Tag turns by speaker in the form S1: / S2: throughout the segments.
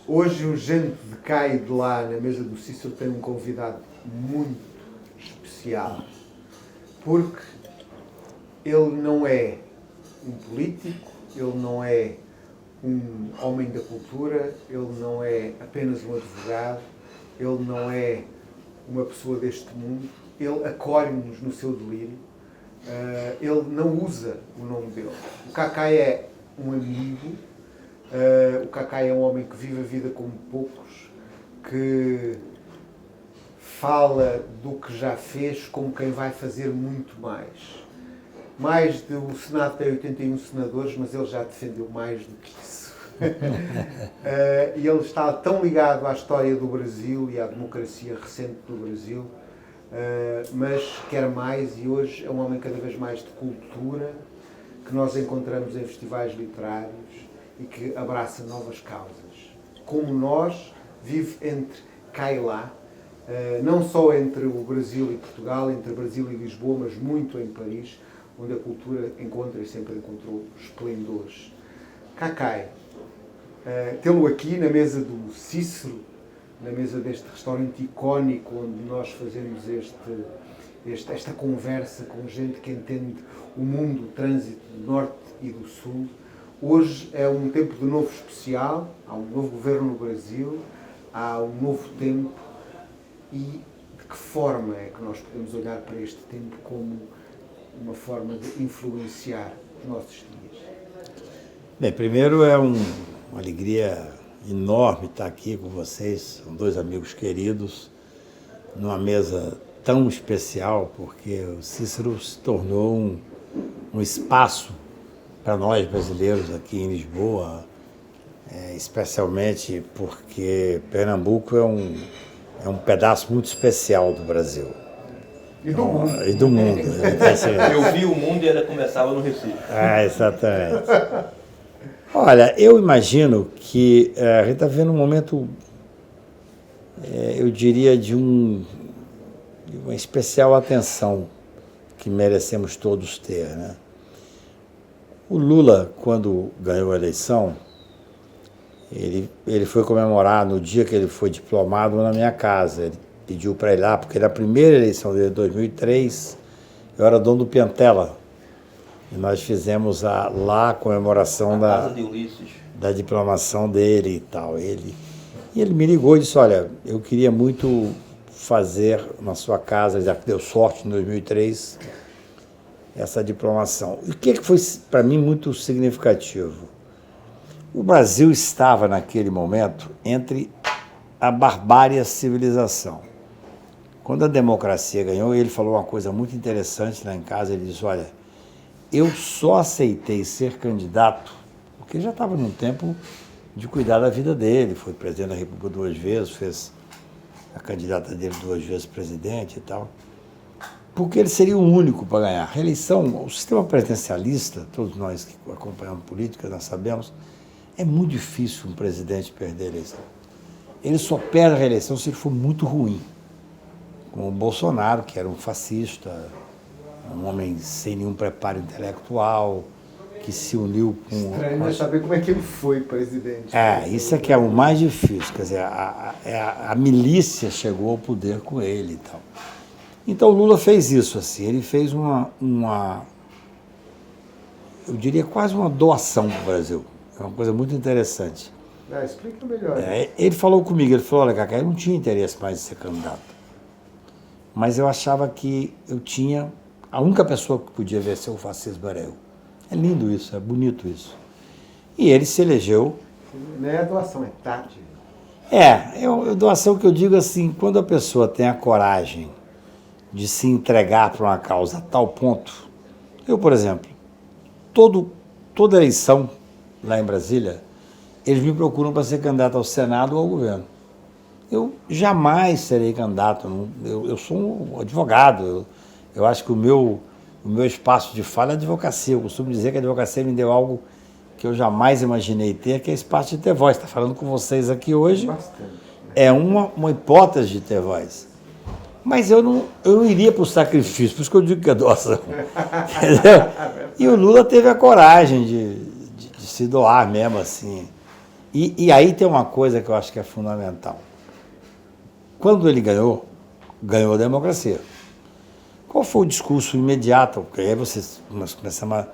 S1: Hoje o gente de cá e de lá, na mesa do Cícero, tem um convidado muito especial, porque ele não é um político, ele não é um homem da cultura, ele não é apenas um advogado, ele não é uma pessoa deste mundo, ele acolhe-nos no seu delírio, ele não usa o nome dele. O Cacá é um amigo, o Cacá é um homem que vive a vida como poucos, que fala do que já fez como quem vai fazer muito mais. Mais do Senado tem 81 senadores, mas ele já defendeu mais do que isso. E ele está tão ligado à história do Brasil e à democracia recente do Brasil, mas quer mais, e hoje é um homem cada vez mais de cultura, que nós encontramos em festivais literários e que abraça novas causas. Como nós, vive entre cá e lá, não só entre o Brasil e Portugal, entre Brasil e Lisboa, mas muito em Paris, onde a cultura encontra e sempre encontrou esplendores. Cacai, tê-lo aqui na mesa do Cícero, na mesa deste restaurante icónico onde nós fazemos esta conversa com gente que entende o mundo, o trânsito do norte e do sul. Hoje é um tempo de novo especial, há um novo governo no Brasil, há um novo tempo, e de que forma é que nós podemos olhar para este tempo como uma forma de influenciar os nossos dias?
S2: Bem, primeiro é uma alegria enorme estar aqui com vocês, são dois amigos queridos, numa mesa tão especial, porque o Cícero se tornou um espaço para nós brasileiros aqui em Lisboa, especialmente porque Pernambuco é um pedaço muito especial do Brasil.
S1: E do mundo.
S2: E do mundo.
S3: Eu vi o mundo e ela começava no Recife.
S2: Exatamente. Olha, eu imagino que a gente está vivendo um momento, eu diria, de uma especial atenção que merecemos todos ter, né? O Lula, quando ganhou a eleição, ele foi comemorar no dia que ele foi diplomado na minha casa. Ele pediu para ir lá, porque na primeira eleição dele, em 2003, eu era dono do Piantela. E nós fizemos lá a comemoração da diplomação dele e tal. E ele me ligou e disse, olha, eu queria muito fazer na sua casa, já que deu sorte em 2003, essa diplomação. E o que foi para mim muito significativo? O Brasil estava naquele momento entre a barbárie e a civilização. Quando a democracia ganhou, ele falou uma coisa muito interessante lá em casa, ele disse, olha, eu só aceitei ser candidato porque já estava num tempo de cuidar da vida dele, foi presidente da República 2 vezes, fez a candidata dele 2 vezes presidente e tal, porque ele seria o único para ganhar. A reeleição, o sistema presidencialista, todos nós que acompanhamos política, nós sabemos, é muito difícil um presidente perder a eleição. Ele só perde a reeleição se ele for muito ruim. Como o Bolsonaro, que era um fascista, um homem sem nenhum preparo intelectual, que se uniu com...
S1: Estranho saber como é que ele foi presidente.
S2: Isso é que é o mais difícil, quer dizer, a milícia chegou ao poder com ele e tal. Então o Lula fez isso, assim, ele fez eu diria quase uma doação para o Brasil. É uma coisa muito interessante.
S1: Explica melhor.
S2: Ele falou comigo, ele falou, olha, Cacá, eu não tinha interesse mais em ser candidato. Mas eu achava que eu tinha... A única pessoa que podia vencer o fascismo era eu. É lindo isso, é bonito isso. E ele se elegeu...
S1: Não é doação, é tática.
S2: Doação que eu digo assim, quando a pessoa tem a coragem de se entregar para uma causa a tal ponto... Eu, por exemplo, toda eleição lá em Brasília, eles me procuram para ser candidato ao Senado ou ao governo. Eu jamais serei candidato, eu sou um advogado, eu acho que o meu espaço de fala é a advocacia. Eu costumo dizer que a advocacia me deu algo que eu jamais imaginei ter, que é espaço de ter voz. Está falando com vocês aqui hoje,
S1: bastante,
S2: é uma hipótese de ter voz. Mas eu não iria para o sacrifício, por isso que eu digo que é doação. Entendeu? E o Lula teve a coragem de se doar mesmo, assim. E aí tem uma coisa que eu acho que é fundamental. Quando ele ganhou a democracia. Qual foi o discurso imediato? Porque aí nós começamos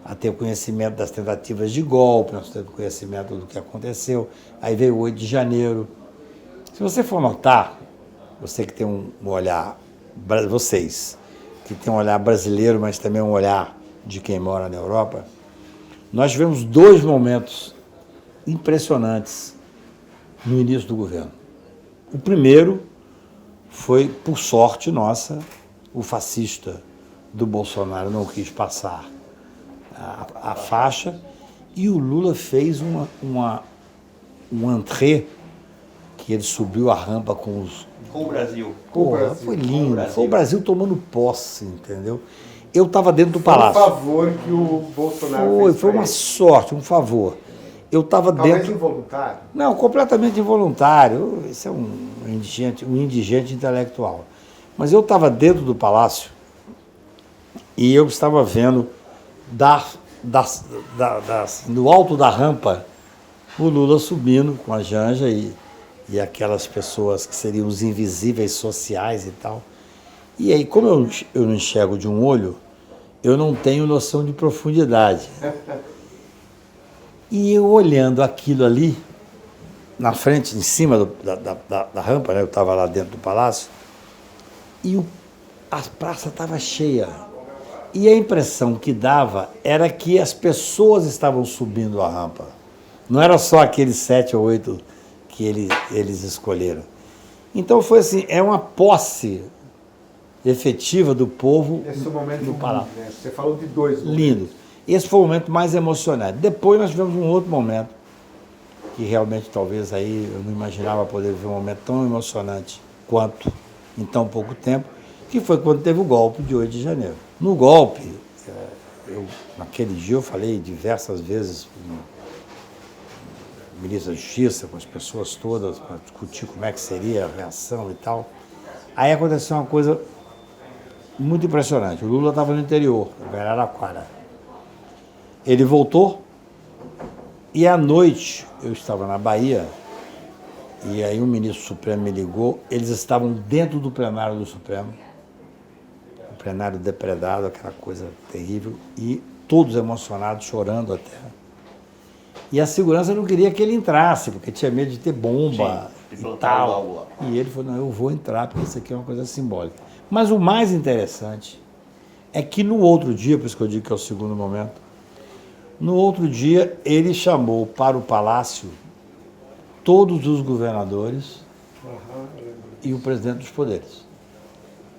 S2: a ter conhecimento das tentativas de golpe, nós temos conhecimento do que aconteceu. Aí veio o 8 de janeiro. Se você for notar, você que tem um olhar, vocês que tem um olhar brasileiro, mas também um olhar de quem mora na Europa, nós tivemos 2 momentos impressionantes no início do governo. O primeiro foi, por sorte nossa, o fascista do Bolsonaro não quis passar a faixa e o Lula fez um entrée que ele subiu a rampa com
S3: o Brasil.
S2: Porra, foi lindo. Foi o Brasil tomando posse, entendeu? Eu estava dentro do palácio.
S1: Foi um favor que o Bolsonaro fez.
S2: Foi uma sorte, um favor. Eu estava dentro.
S1: Talvez involuntário?
S2: Não, completamente involuntário. Isso é um indigente intelectual. Mas eu estava dentro do palácio e eu estava vendo no alto da rampa o Lula subindo com a Janja e aquelas pessoas que seriam os invisíveis sociais e tal. E aí, como eu não enxergo de um olho, eu não tenho noção de profundidade. E eu olhando aquilo ali, na frente, em cima da rampa, né? Eu estava lá dentro do palácio, e a praça estava cheia. E a impressão que dava era que as pessoas estavam subindo a rampa. Não era só aqueles 7 ou 8 que eles escolheram. Então foi assim, é uma posse efetiva do povo no palácio.
S1: Né? Você falou de 2 momentos.
S2: Lindo. Esse foi o momento mais emocionante. Depois nós tivemos um outro momento, que realmente talvez aí eu não imaginava poder ver um momento tão emocionante quanto em tão pouco tempo, que foi quando teve o golpe de 8 de janeiro. No golpe, naquele dia eu falei diversas vezes com o ministro da Justiça, com as pessoas todas, para discutir como é que seria a reação e tal. Aí aconteceu uma coisa muito impressionante. O Lula estava no interior, em Araraquara. Ele voltou e à noite eu estava na Bahia e aí o ministro Supremo me ligou. Eles estavam dentro do plenário do Supremo, o plenário depredado, aquela coisa terrível, e todos emocionados, chorando até. E a segurança não queria que ele entrasse, porque tinha medo de ter bomba.
S3: Sim,
S2: e tal. E ele falou, não, eu vou entrar, porque isso aqui é uma coisa simbólica. Mas o mais interessante é que no outro dia, por isso que eu digo que é o segundo momento, no outro dia ele chamou para o palácio todos os governadores e o presidente dos poderes.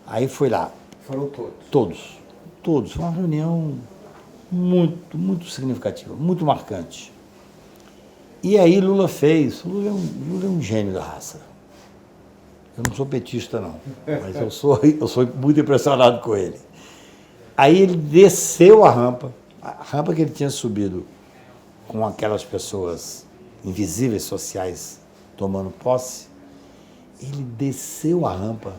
S2: Aí foi lá.
S1: Foram todos?
S2: Todos. Foi uma reunião muito, muito significativa, muito marcante. E aí Lula fez. Lula é um gênio da raça. Eu não sou petista, não, mas eu sou muito impressionado com ele. Aí ele desceu a rampa que ele tinha subido com aquelas pessoas invisíveis sociais tomando posse, ele desceu a rampa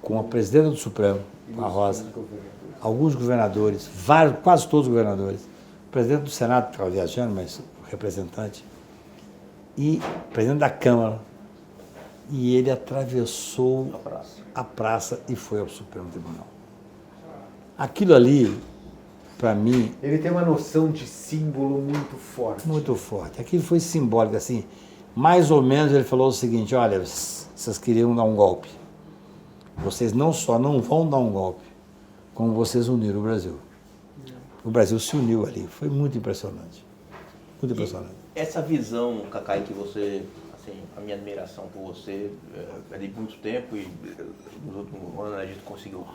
S2: com a presidenta do Supremo, com a Rosa, alguns governadores, quase todos os governadores, o presidente do Senado estava viajando, mas o representante, e o presidente da Câmara, e ele atravessou a praça e foi ao Supremo Tribunal. Aquilo ali, para mim...
S1: Ele tem uma noção de símbolo muito forte.
S2: Muito forte. Aquilo foi simbólico, assim. Mais ou menos ele falou o seguinte, olha, vocês queriam dar um golpe. Vocês não só não vão dar um golpe, como vocês uniram o Brasil. O Brasil se uniu ali. Foi muito impressionante. Muito impressionante.
S3: E essa visão, Cacai, que você... Assim, a minha admiração por você é de muito tempo e nos últimos anos a gente conseguiu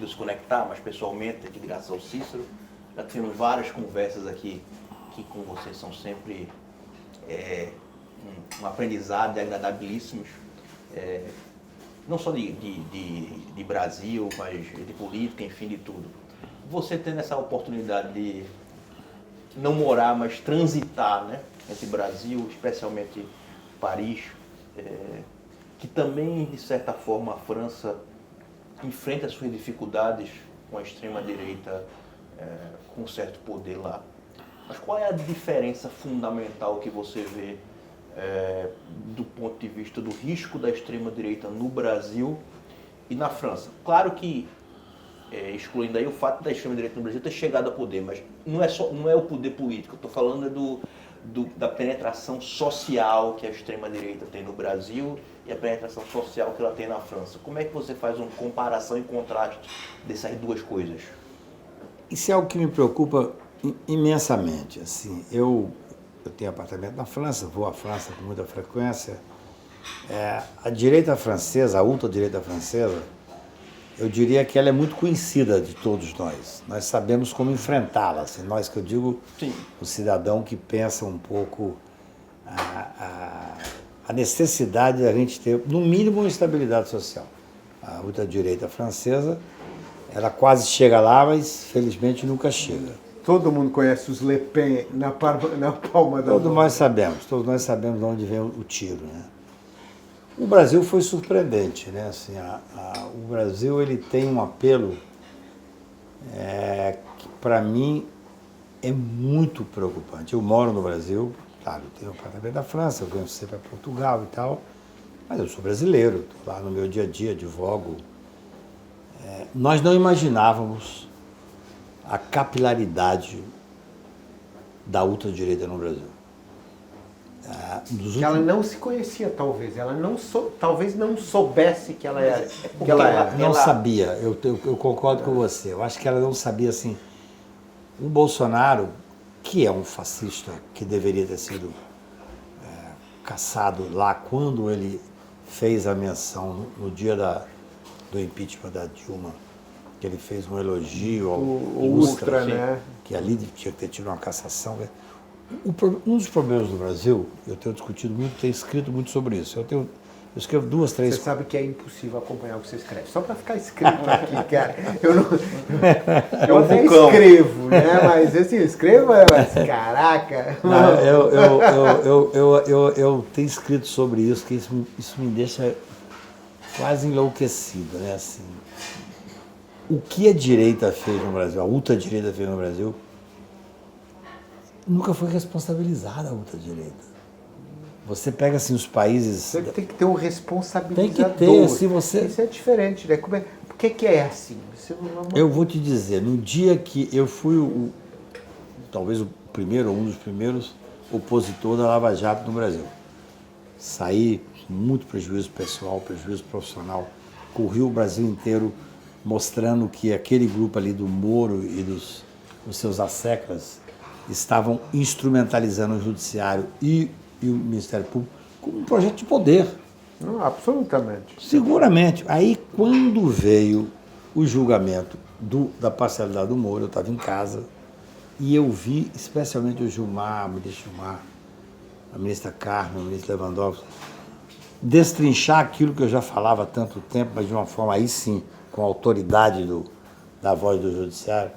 S3: se conectar mais pessoalmente, graças ao Cícero. Já tivemos várias conversas aqui que com vocês são sempre um aprendizado e agradabilíssimos, não só de Brasil, mas de política, enfim, de tudo. Você tendo essa oportunidade de não morar, mas transitar, né, entre Brasil, especialmente Paris, que também, de certa forma, a França enfrenta suas dificuldades com a extrema-direita, com certo poder lá. Mas qual é a diferença fundamental que você vê do ponto de vista do risco da extrema-direita no Brasil e na França? Claro que, excluindo aí o fato da extrema-direita no Brasil ter chegado ao poder, mas não é o poder político, eu estou falando da penetração social que a extrema-direita tem no Brasil e a penetração social que ela tem na França. Como é que você faz uma comparação e contraste dessas duas coisas?
S2: Isso é algo que me preocupa imensamente. Assim, eu tenho apartamento na França, vou à França com muita frequência. A direita francesa, a ultradireita francesa, eu diria que ela é muito conhecida de todos nós. Nós sabemos como enfrentá-la. Assim, nós que eu digo, sim, o cidadão que pensa um pouco a necessidade de a gente ter, no mínimo, uma estabilidade social. A ultradireita francesa, ela quase chega lá, mas felizmente nunca chega.
S1: Todo mundo conhece os Le Pen na palma da mão.
S2: Todos nós sabemos de onde vem o tiro, né? O Brasil foi surpreendente, né? Assim, o Brasil ele tem um apelo que para mim é muito preocupante. Eu moro no Brasil, claro, eu tenho um apartamento da França, eu venho sempre para Portugal e tal, mas eu sou brasileiro, estou lá no meu dia a dia, advogo. Nós não imaginávamos a capilaridade da ultradireita no Brasil.
S1: Que ela não se conhecia, talvez. Ela talvez não soubesse que ela era.
S2: Não sabia, eu concordo com você. Eu acho que ela não sabia, assim, o Bolsonaro, que é um fascista que deveria ter sido caçado lá quando ele fez a menção no dia do impeachment da Dilma, que ele fez um elogio ao Ustra,
S1: né?
S2: Que ali tinha que ter tido uma cassação. Um dos problemas do Brasil, eu tenho discutido muito, tenho escrito muito sobre isso. Eu escrevo 2, 3...
S1: Você sabe que é impossível acompanhar o que você escreve. Só para ficar escrito aqui, cara. Eu até escrevo, né? Mas assim, eu escrevo, mas caraca.
S2: Não, eu tenho escrito sobre isso, que isso me deixa quase enlouquecido, né? Assim, o que a direita fez no Brasil, a ultradireita fez no Brasil, nunca foi responsabilizada a ultradireita. Você pega assim os países...
S1: Você tem que ter um responsabilizador.
S2: Tem que ter, se você...
S1: Isso é diferente, né? Por que é assim?
S2: Eu vou te dizer, no dia que eu fui talvez o primeiro, ou um dos primeiros opositor da Lava Jato no Brasil. Saí com muito prejuízo pessoal, prejuízo profissional, corri o Brasil inteiro mostrando que aquele grupo ali do Moro e dos seus asseclas estavam instrumentalizando o judiciário e o Ministério Público como um projeto de poder.
S1: Não, absolutamente.
S2: Seguramente. Aí, quando veio o julgamento da parcialidade do Moro, eu estava em casa e eu vi, especialmente o Gilmar, o ministro Gilmar, a ministra Carmen, o ministro Lewandowski, destrinchar aquilo que eu já falava há tanto tempo, mas de uma forma aí sim, com a autoridade da voz do judiciário.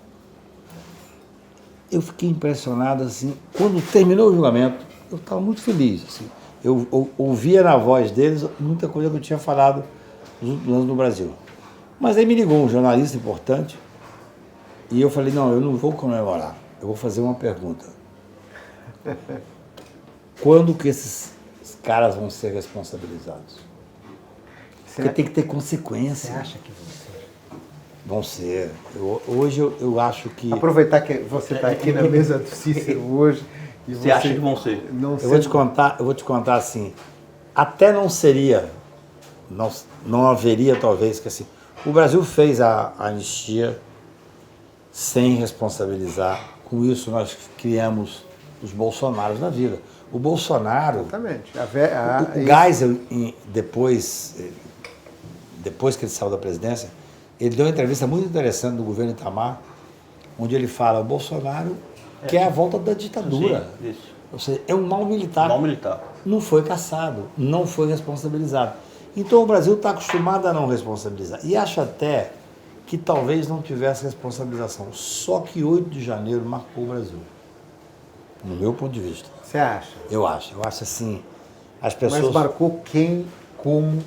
S2: Eu fiquei impressionado, assim, quando terminou o julgamento, eu estava muito feliz, assim. Eu ouvia na voz deles muita coisa que eu tinha falado nos últimos anos no Brasil. Mas aí me ligou um jornalista importante e eu falei, não, eu não vou comemorar, eu vou fazer uma pergunta. Quando que esses caras vão ser responsabilizados? Porque tem que ter consequência.
S1: Você acha que vão ser?
S2: Vão ser. Hoje eu acho que...
S1: Aproveitar que você está aqui na mesa do Cícero hoje... E
S3: você acha que vão ser?
S2: Eu vou te contar assim, até não seria, não haveria talvez que assim, o Brasil fez a anistia sem responsabilizar, com isso nós criamos os Bolsonaros na vida. O Bolsonaro,
S1: exatamente.
S2: O Geisel, depois que ele saiu da presidência, ele deu uma entrevista muito interessante no governo Itamar, onde ele fala, o Bolsonaro quer a volta da ditadura.
S3: Sim, isso.
S2: Ou seja, é um mal militar.
S3: Mal militar.
S2: Não foi caçado, não foi responsabilizado. Então o Brasil está acostumado a não responsabilizar. E acho até que talvez não tivesse responsabilização. Só que 8 de janeiro marcou o Brasil. No meu ponto de vista.
S1: Você acha?
S2: Eu acho assim, as pessoas...
S1: Mas marcou quem, como,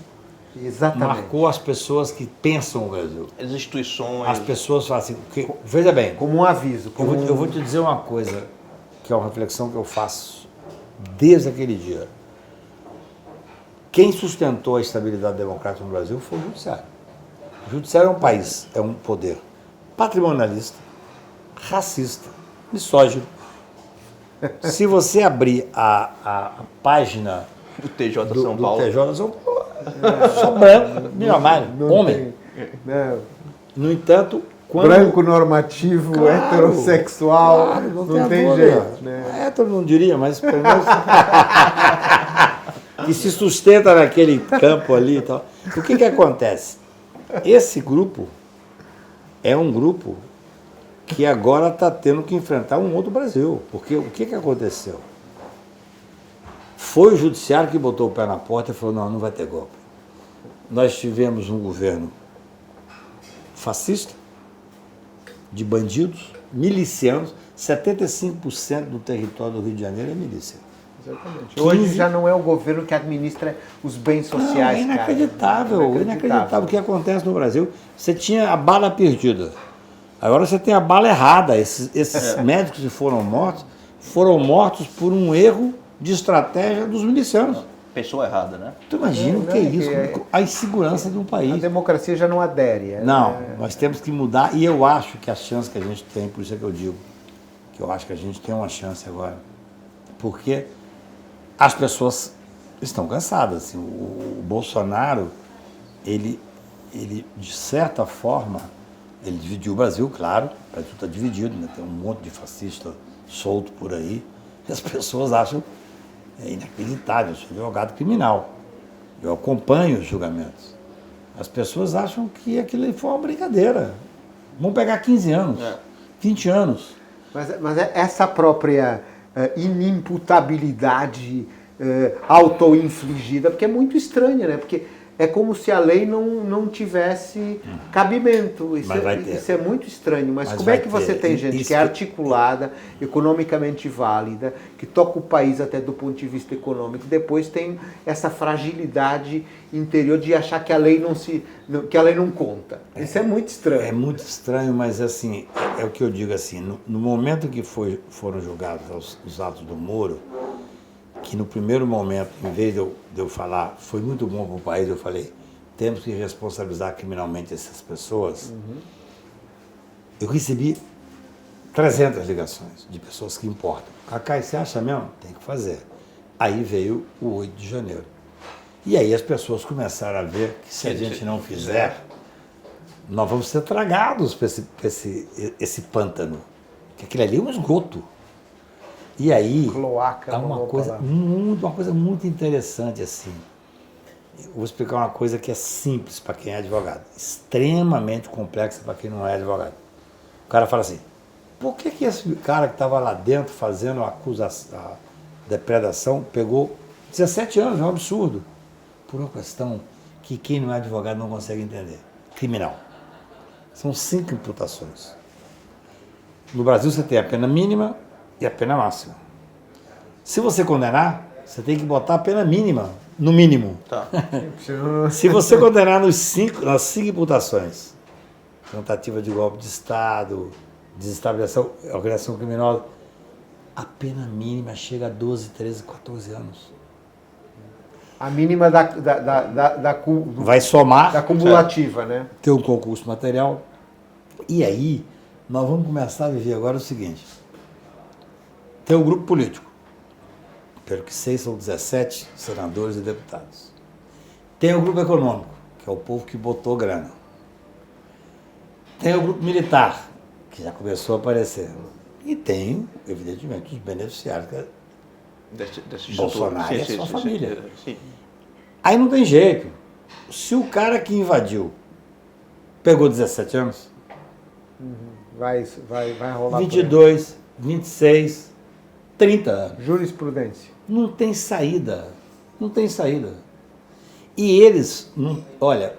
S1: exatamente?
S2: Marcou as pessoas que pensam o Brasil.
S3: As instituições...
S2: As pessoas falam assim, veja bem...
S1: Como um aviso.
S2: Eu vou te dizer uma coisa, que é uma reflexão que eu faço desde aquele dia. Quem sustentou a estabilidade democrática no Brasil foi o Judiciário. O Judiciário é um país, é um poder patrimonialista, racista, misógino. Se você abrir a página
S3: O TJ São
S2: do
S3: Paulo.
S2: TJ São Paulo, só branco, milionário, homem. No entanto, quando...
S1: Branco normativo,
S2: Claro,
S1: heterossexual,
S2: claro,
S1: não tem
S2: dúvida.
S1: jeito. Né?
S2: Hétero não diria, mas pelo menos que se sustenta naquele campo ali e tal. O que acontece? Esse grupo é um grupo que agora está tendo que enfrentar um outro Brasil. Porque o que aconteceu? Foi o Judiciário que botou o pé na porta e falou, não vai ter golpe. Nós tivemos um governo fascista, de bandidos, milicianos, 75% do território do Rio de Janeiro é milícia.
S1: Exatamente. Hoje já não é o governo que administra os bens sociais.
S2: Não, é inacreditável,
S1: cara.
S2: inacreditável. O que acontece no Brasil, você tinha a bala perdida. Agora você tem a bala errada. Esses médicos que foram mortos por um erro de estratégia dos milicianos.
S3: Pessoa errada, né?
S2: Tu imagina o que é isso? A insegurança de um
S1: A
S2: país.
S1: democracia já não adere.
S2: Não, nós temos que mudar e eu acho que a chance que a gente tem, por isso é que eu digo, que eu acho que a gente tem uma chance agora, porque as pessoas estão cansadas. Assim, o Bolsonaro, ele, de certa forma, ele dividiu o Brasil, claro, o Brasil está dividido, né? Tem um monte de fascista solto por aí, e as pessoas acham inacreditável, eu sou advogado criminal, eu acompanho os julgamentos. As pessoas acham que aquilo foi uma brincadeira. Vão pegar 15 anos, 20 anos.
S1: Mas essa própria inimputabilidade autoinfligida, porque é muito estranha, né? Porque é como se a lei não tivesse cabimento. Isso é muito estranho. Mas como é que você tem gente que é articulada, economicamente válida, que toca o país até do ponto de vista econômico, depois tem essa fragilidade interior de achar que a lei não conta. Isso é muito estranho. É
S2: muito estranho, mas assim, é o que eu digo assim, no momento que foram julgados os atos do Moro, que no primeiro momento, em vez de eu falar, foi muito bom para o país, eu falei, temos que responsabilizar criminalmente essas pessoas. Eu recebi 300 ligações de pessoas que importam. Cacai, você acha mesmo? Tem que fazer. Aí veio o 8 de janeiro. E aí as pessoas começaram a ver que se a gente não fizer, nós vamos ser tragados por esse pântano. Que aquilo ali é um esgoto. E aí,
S1: cloaca,
S2: há uma coisa muito interessante assim. Eu vou explicar uma coisa que é simples para quem é advogado, extremamente complexa para quem não é advogado. O cara fala assim, por que esse cara que estava lá dentro fazendo a depredação pegou 17 anos? É um absurdo. Por uma questão que quem não é advogado não consegue entender. Criminal. São 5 imputações. No Brasil você tem a pena mínima e a pena máxima. Se você condenar, você tem que botar a pena mínima, no mínimo.
S3: Tá.
S2: Se você condenar nas 5 imputações, tentativa de golpe de Estado, desestabilização, organização criminosa, a pena mínima chega a 12, 13, 14 anos.
S1: A mínima
S2: vai somar,
S1: da cumulativa, né?
S2: Ter um concurso material. E aí, nós vamos começar a viver agora o seguinte. Tem um grupo político, pelo que sei são 17 senadores e deputados. Tem o grupo econômico, que é o povo que botou grana. Tem o grupo militar, que já começou a aparecer. E tem, evidentemente, os beneficiários, que é Bolsonaro e a sua família.
S3: Sim.
S2: Aí não tem jeito. Se o cara que invadiu pegou 17 anos,
S1: vai rolar
S2: 22, 26... 30 anos.
S1: Jurisprudência.
S2: Não tem saída. Não tem saída. E eles, olha...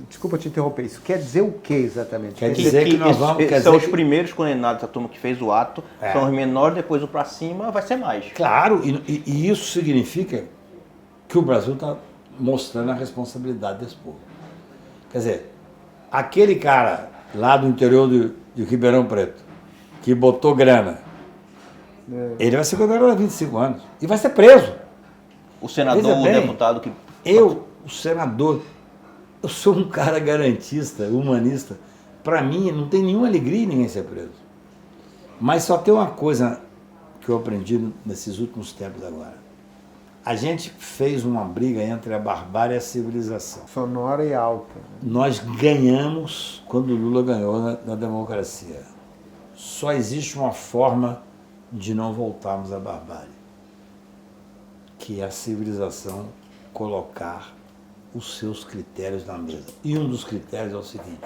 S1: Desculpa te interromper, isso quer dizer o que exatamente?
S2: Quer dizer que nós vamos...
S3: São os primeiros condenados, a turma que fez o ato, são os menores, depois o pra cima vai ser mais.
S2: Claro, e isso significa que o Brasil está mostrando a responsabilidade desse povo. Quer dizer, aquele cara lá do interior de Ribeirão Preto, que botou grana, Ele vai ser condenado a 25 anos. E vai ser preso.
S3: O senador,
S2: Veja
S3: o
S2: bem,
S3: deputado que...
S2: o senador, eu sou um cara garantista, humanista. Para mim, não tem nenhuma alegria em ninguém ser preso. Mas só tem uma coisa que eu aprendi nesses últimos tempos agora. A gente fez uma briga entre a barbárie e a civilização.
S1: Sonora e alta.
S2: Nós ganhamos quando o Lula ganhou na democracia. Só existe uma forma de não voltarmos à barbárie, que é a civilização colocar os seus critérios na mesa. E um dos critérios é o seguinte: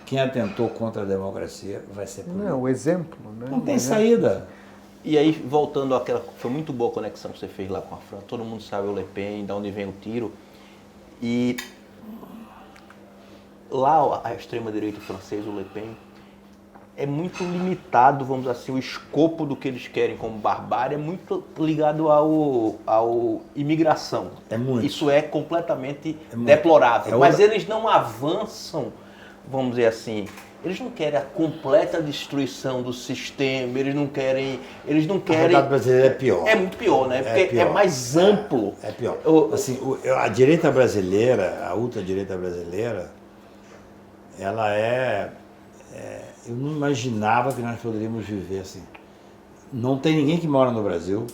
S2: quem atentou contra a democracia vai ser punido.
S1: Não, o exemplo, né?
S2: Não tem saída.
S3: E aí, voltando àquela... Foi muito boa a conexão que você fez lá com a Fran. Todo mundo sabe o Le Pen, de onde vem o tiro. E lá, a extrema-direita francesa, o Le Pen, é muito limitado, vamos dizer assim, o escopo do que eles querem como barbárie é muito ligado ao imigração.
S2: É muito.
S3: Isso é completamente
S2: muito.
S3: deplorável.
S2: É
S3: Mas
S2: outra...
S3: eles não avançam, vamos dizer assim... Eles não querem a completa destruição do sistema, eles não querem...
S2: A realidade brasileira é pior.
S3: É muito pior, né? Porque é mais amplo.
S2: É pior. Assim, a direita brasileira, a ultradireita brasileira, ela eu não imaginava que nós poderíamos viver assim. Não tem ninguém que mora no Brasil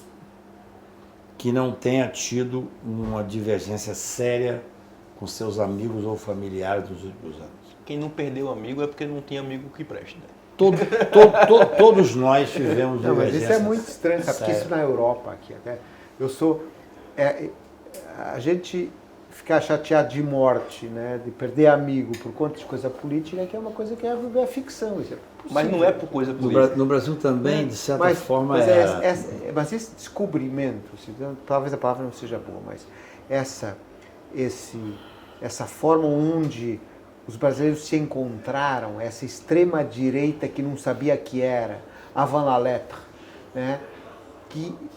S2: que não tenha tido uma divergência séria com seus amigos ou familiares nos últimos anos.
S3: Quem não perdeu amigo é porque não tinha amigo que preste, né?
S2: Todos nós tivemos
S1: Não, mas
S2: divergências.
S1: isso é muito estranho, sabe? Porque isso na Europa aqui até. A gente ficar chateado de morte, né? De perder amigo por conta de coisa política, que é uma coisa que é a ficção. Isso é
S3: mas não é por coisa política.
S2: No Brasil também, de certa forma,
S1: mas esse descobrimento, talvez a palavra não seja boa, mas essa forma onde os brasileiros se encontraram, essa extrema-direita que não sabia que era, avant la lettre, né?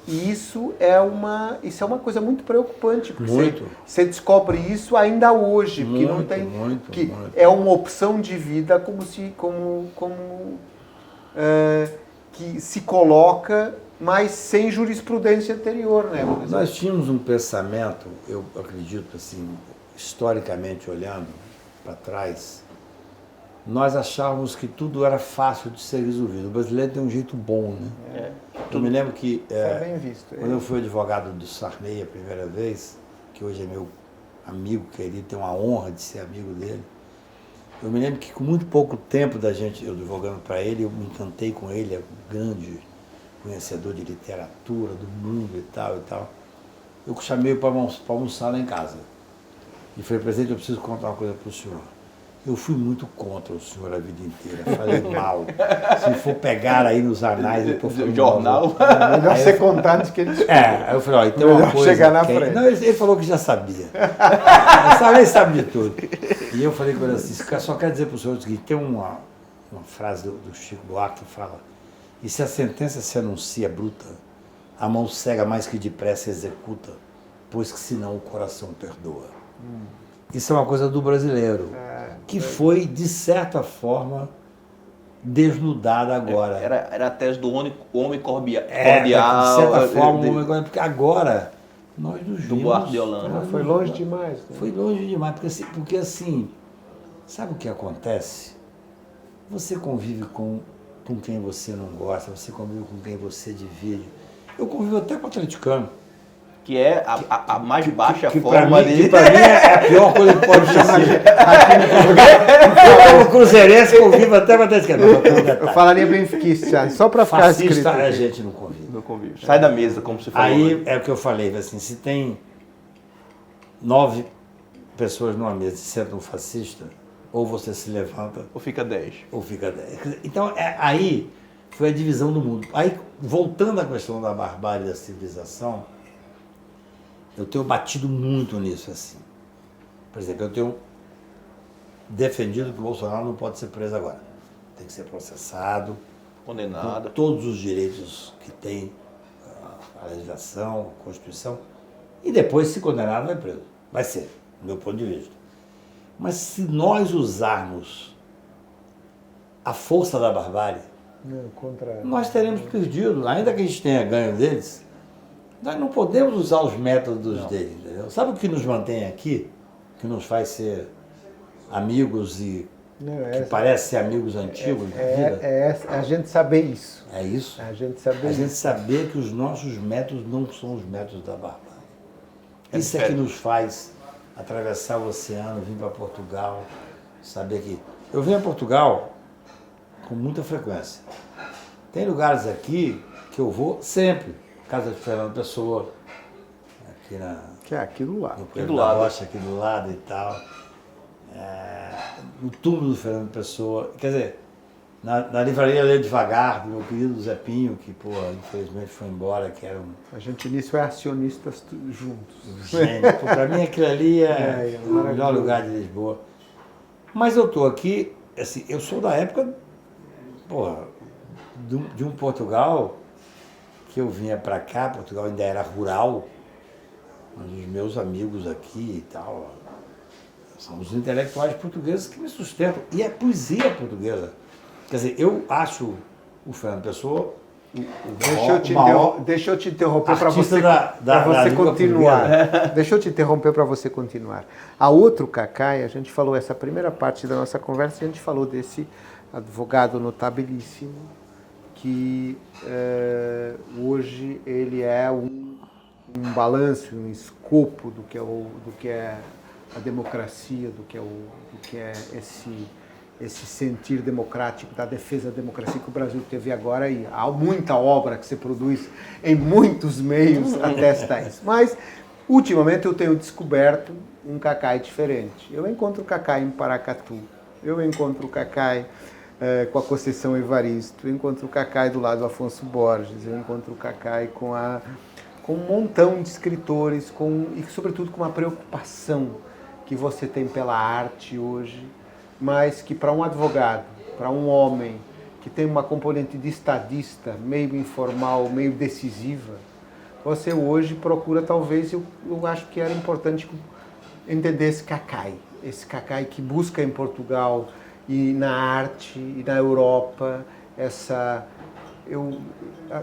S1: E isso é uma coisa muito preocupante, porque você descobre isso ainda hoje, porque não tem, muito. É uma opção de vida que se coloca, mas sem jurisprudência anterior, né?
S2: Nós tínhamos um pensamento, eu acredito assim, historicamente olhando para trás, nós achávamos que tudo era fácil de ser resolvido. O brasileiro tem um jeito bom, né? Eu me lembro que
S1: bem visto,
S2: quando eu fui advogado do Sarney a primeira vez, que hoje é meu amigo querido, tenho a honra de ser amigo dele, eu me lembro que com muito pouco tempo da gente, eu advogando para ele, eu me encantei com ele, é um grande conhecedor de literatura, do mundo e tal e tal. Eu chamei para almoçar lá em casa. E falei: presidente, eu preciso contar uma coisa para o senhor. Eu fui muito contra o senhor a vida inteira, falei mal. Se for pegar aí nos anais, eu estou falando
S3: jornal.
S1: É melhor você contar antes que ele descubra.
S2: Aí eu falei: ó, então uma coisa...
S1: chegar na frente.
S2: Não, ele falou que já sabia. Ele sabe de tudo. E eu falei com ele assim: só quero dizer para o senhor o seguinte, tem uma frase do Chico Buarque que fala: e se a sentença se anuncia bruta, a mão cega mais que depressa executa, pois que senão o coração perdoa. Isso é uma coisa do brasileiro, que foi, de certa forma, desnudada agora.
S3: Era a tese do homem cordial.
S2: De certa forma, o homem cordial, porque agora nós nos vimos...
S3: Do Buarque de Holanda.
S1: Foi longe demais. Né?
S2: Foi longe demais, porque assim, sabe o que acontece? Você convive com quem você não gosta, você convive com quem você divide. Eu convivo até com o atleticano.
S3: Que é a mais baixa
S2: que
S3: forma
S2: que pra mim é a pior coisa que pode ser. Eu, como cruzeirense, convivo até com o atleticano.
S1: Eu falaria benfiquista, só para ficar escrito.
S2: Fascista a gente não convive.
S3: Não convive. Sai da mesa, como você falou.
S2: Aí
S3: né?
S2: é o que eu falei, assim, se tem 9 pessoas numa mesa e senta um fascista, ou você se levanta...
S3: Ou fica 10.
S2: Ou fica 10. Então, aí foi a divisão do mundo. Aí, voltando à questão da barbárie da civilização, eu tenho batido muito nisso, assim. Por exemplo, eu tenho defendido que o Bolsonaro não pode ser preso agora. Tem que ser processado.
S3: Condenado.
S2: Com todos os direitos que tem a legislação, a Constituição. E depois, se condenado, vai preso. Vai ser, do meu ponto de vista. Mas se nós usarmos a força da barbárie,
S1: Não, contra...
S2: nós teremos perdido, ainda que a gente tenha ganho deles, nós não podemos usar os métodos deles, entendeu? Sabe o que nos mantém aqui? Que nos faz ser amigos e que parece ser amigos antigos da vida?
S1: É a gente saber isso.
S2: É isso?
S1: A gente saber
S2: A gente
S1: isso.
S2: saber que os nossos métodos não são os métodos da barbárie. Isso é que nos faz atravessar o oceano, vir para Portugal, saber que... Eu venho a Portugal com muita frequência. Tem lugares aqui que eu vou sempre. Casa de Fernando Pessoa, aqui
S1: Que é aqui do lado.
S2: no Coelho da Rocha, aqui do lado e tal. No túmulo do Fernando Pessoa. Quer dizer, na livraria Ler Devagar, do meu querido Zé Pinho, que, pô, infelizmente foi embora, que era um
S1: A gente nisso é acionistas juntos.
S2: gênio. Para mim aquilo ali é o melhor
S1: maravilhoso.
S2: lugar de Lisboa. Mas eu estou aqui, assim, eu sou da época, porra, de um Portugal que eu vinha para cá, Portugal ainda era rural, mas os meus amigos aqui e tal, são os intelectuais portugueses que me sustentam. E é poesia portuguesa. Quer dizer, eu acho o Fernando Pessoa
S1: Deixa eu te interromper para
S2: artista
S1: você,
S2: da
S1: você
S2: língua
S1: continuar. Deixa eu te interromper para você continuar. A outro Cacai, a gente falou essa primeira parte da nossa conversa, a gente falou desse advogado notabilíssimo que hoje ele é um balanço, um escopo do que é a democracia, do que é esse sentir democrático, da defesa da democracia que o Brasil teve agora. E há muita obra que se produz em muitos meios atesta isso. Mas, ultimamente, eu tenho descoberto um Cacai diferente. Eu encontro o Cacai em Paracatu, eu encontro o Cacai com a Conceição Evaristo, eu encontro o Cacai do lado do Afonso Borges, eu encontro o Cacai com um montão de escritores e, sobretudo, com uma preocupação que você tem pela arte hoje, mas que para um advogado, para um homem que tem uma componente de estadista, meio informal, meio decisiva, você hoje procura, talvez, eu acho que era importante entender esse Cacai que busca em Portugal e na arte e na Europa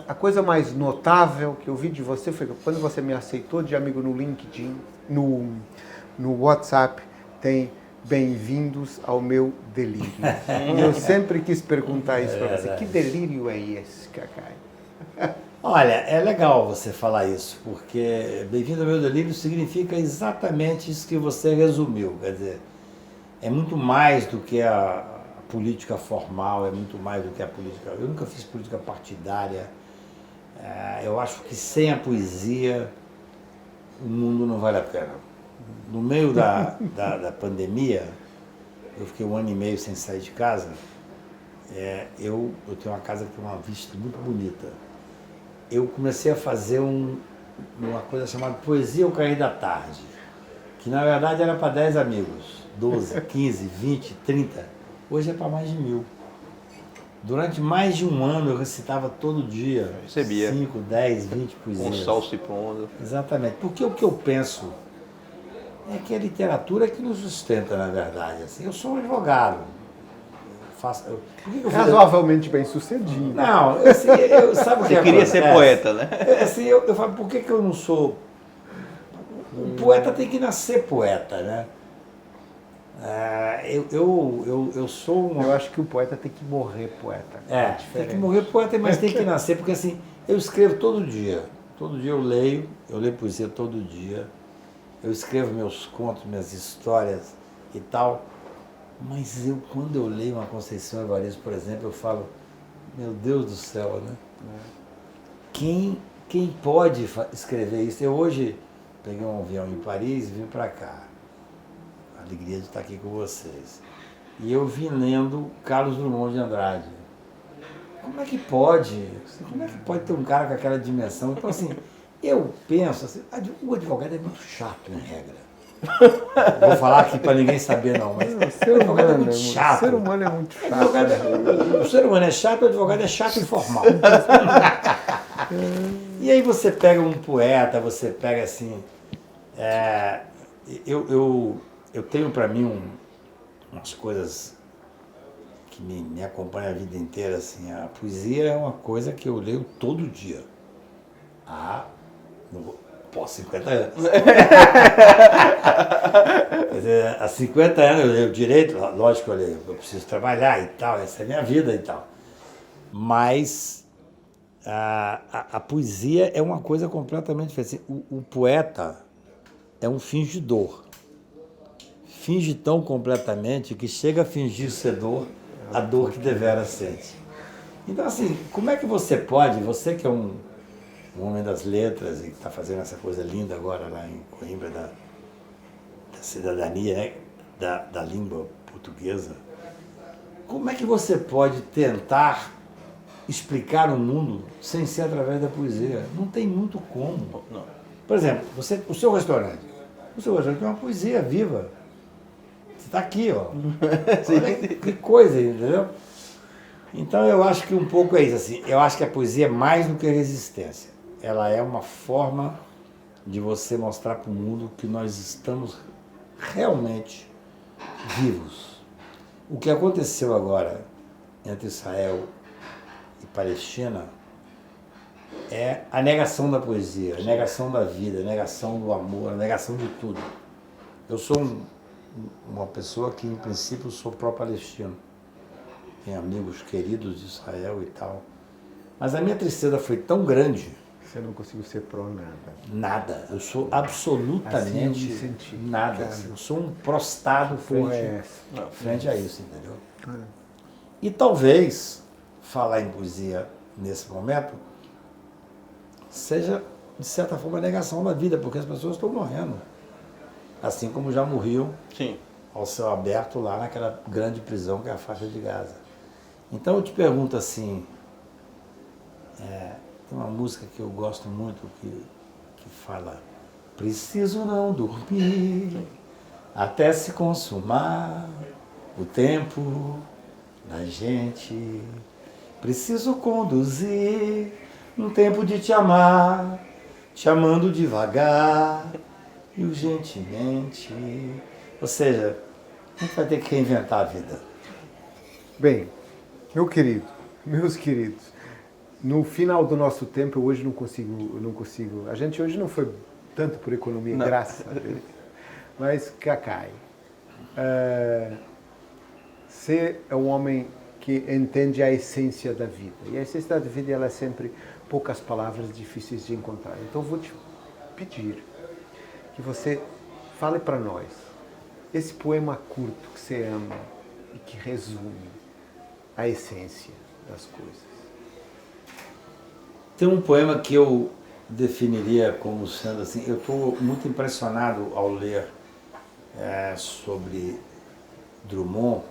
S1: a coisa mais notável que eu vi de você foi quando você me aceitou de amigo no LinkedIn, no WhatsApp, tem bem-vindos ao meu delírio. E eu sempre quis perguntar isso para você. Que delírio é esse, Cacai?
S2: Olha, é legal você falar isso, porque bem-vindo ao meu delírio significa exatamente isso que você resumiu. Quer dizer, é muito mais do que a política formal, é muito mais do que a política... Eu nunca fiz política partidária. Eu acho que sem a poesia o mundo não vale a pena. No meio da pandemia, eu fiquei 1 ano e meio sem sair de casa. Eu tenho uma casa que tem uma vista muito bonita. Eu comecei a fazer uma coisa chamada Poesia ao Cair da Tarde, que na verdade era para 10 amigos, 12, 15, 20, 30. Hoje é para mais de 1000. Durante mais de 1 ano eu recitava todo dia.
S3: Recebia.
S2: 5, 10, 20 poesias.
S3: Um sol se pondo.
S2: Exatamente. Porque o que eu penso é que a literatura é que nos sustenta, na verdade. Assim, eu sou um advogado.
S1: Razoavelmente bem sucedido.
S2: Não, sabe o que
S3: Você queria ser poeta, né?
S2: Assim, eu falo, por que eu não sou... O poeta tem que nascer poeta, né? Eu sou
S1: Eu acho que o poeta tem que morrer poeta.
S2: Tem que morrer poeta, mas tem que nascer, porque assim, eu escrevo todo dia. Todo dia eu leio poesia todo dia. Eu escrevo meus contos, minhas histórias e tal. Mas quando eu leio uma Conceição Evaristo, por exemplo, eu falo, meu Deus do céu, né? Quem pode escrever isso? Eu hoje peguei um avião em Paris e vim para cá. A alegria de estar aqui com vocês. E eu vim lendo Carlos Drummond de Andrade. Como é que pode? Como é que pode ter um cara com aquela dimensão? Então, assim, eu penso, assim, o advogado é muito chato, em regra. Vou falar aqui para ninguém saber, não, mas
S1: O ser humano
S2: é muito chato.
S1: O ser humano é muito chato.
S2: O ser humano é chato, o advogado é chato e formal. E aí você pega um poeta, você pega assim... eu tenho para mim umas coisas que me acompanha a vida inteira, assim, a poesia é uma coisa que eu leio todo dia. Pô, 50 anos. Quer dizer, há 50 anos eu leio direito, lógico que eu leio, eu preciso trabalhar e tal, essa é a minha vida e tal. Mas a poesia é uma coisa completamente diferente. O poeta é um fingidor. Finge tão completamente que chega a fingir ser dor, a dor que devera sente. Então, assim, como é que você pode, você que é um homem das letras e que está fazendo essa coisa linda agora lá em Coimbra, da cidadania, né? da língua portuguesa, como é que você pode tentar explicar o mundo sem ser através da poesia? Não tem muito como.
S3: Não.
S2: Por exemplo, o seu restaurante é uma poesia viva. Você está aqui, ó. Olha que coisa, entendeu? Então eu acho que um pouco é isso, assim. Eu acho que a poesia é mais do que resistência. Ela é uma forma de você mostrar para o mundo que nós estamos realmente vivos. O que aconteceu agora entre Israel e Palestina é a negação da poesia, a negação da vida, a negação do amor, a negação de tudo. Eu sou uma pessoa que, em princípio, sou pró-palestino. Tenho amigos queridos de Israel e tal. Mas a minha tristeza foi tão grande.
S1: Você não conseguiu ser pró-nada.
S2: Nada. Eu sou absolutamente nada. Eu sou um prostado frente a isso, entendeu? E talvez falar em poesia nesse momento seja, de certa forma, a negação da vida, porque as pessoas estão morrendo. Assim como já morriam ao céu aberto lá naquela grande prisão que é a faixa de Gaza. Então eu te pergunto assim, tem uma música que eu gosto muito que fala: preciso não dormir até se consumar o tempo da gente. Preciso conduzir um tempo de te amar, te amando devagar e urgentemente. Ou seja, a gente vai ter que reinventar a vida.
S1: Bem, meus queridos, no final do nosso tempo, eu hoje não consigo. A gente hoje não foi tanto por economia, graças a Deus. Mas, Kakai, você é um homem que entende a essência da vida. E a essência da vida, ela é sempre poucas palavras difíceis de encontrar. Então, eu vou te pedir que você fale para nós esse poema curto que você ama e que resume a essência das coisas.
S2: Tem um poema que eu definiria como sendo assim, eu estou muito impressionado ao ler sobre Drummond.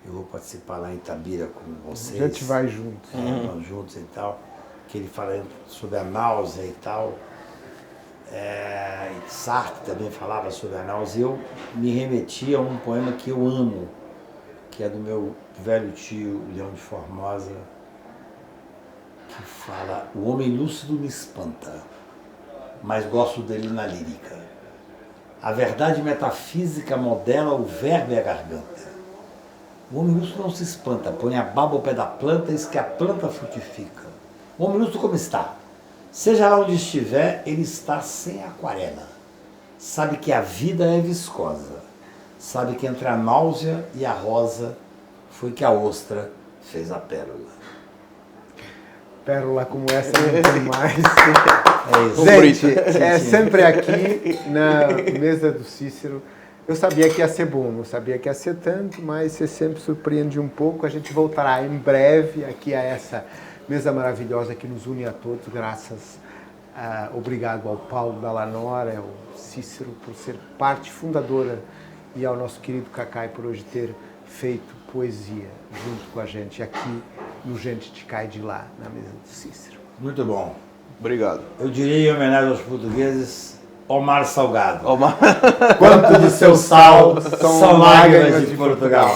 S2: Eu vou participar lá em Itabira com vocês.
S1: A gente vai juntos.
S2: Vamos juntos e tal. Que ele fala sobre a náusea e tal. E Sartre também falava sobre a náusea. Eu me remetia a um poema que eu amo, que é do meu velho tio, Leão de Formosa, que fala: o homem lúcido me espanta, mas gosto dele na lírica. A verdade metafísica modela o verbo e a garganta. O homem lúcido não se espanta, põe a baba ao pé da planta, eis que a planta frutifica. O homem lúcido como está? Seja lá onde estiver, ele está sem aquarela. Sabe que a vida é viscosa. Sabe que entre a náusea e a rosa foi que a ostra fez a pérola.
S1: Pérola como essa não tem mais.
S2: É isso.
S1: Gente, é sempre aqui na mesa do Cícero. Eu sabia que ia ser bom, não sabia que ia ser tanto, mas você sempre surpreende um pouco. A gente voltará em breve aqui a essa mesa maravilhosa que nos une a todos, graças obrigado ao Paulo Dallanora, ao Cícero por ser parte fundadora e ao nosso querido Kakai por hoje ter feito poesia junto com a gente aqui no Gente Te Cai de Lá, na mesa do Cícero.
S2: Muito bom.
S3: Obrigado.
S2: Eu diria, em homenagem aos portugueses, Omar Salgado.
S3: Omar.
S2: Quanto de seu sal são lágrimas de Portugal.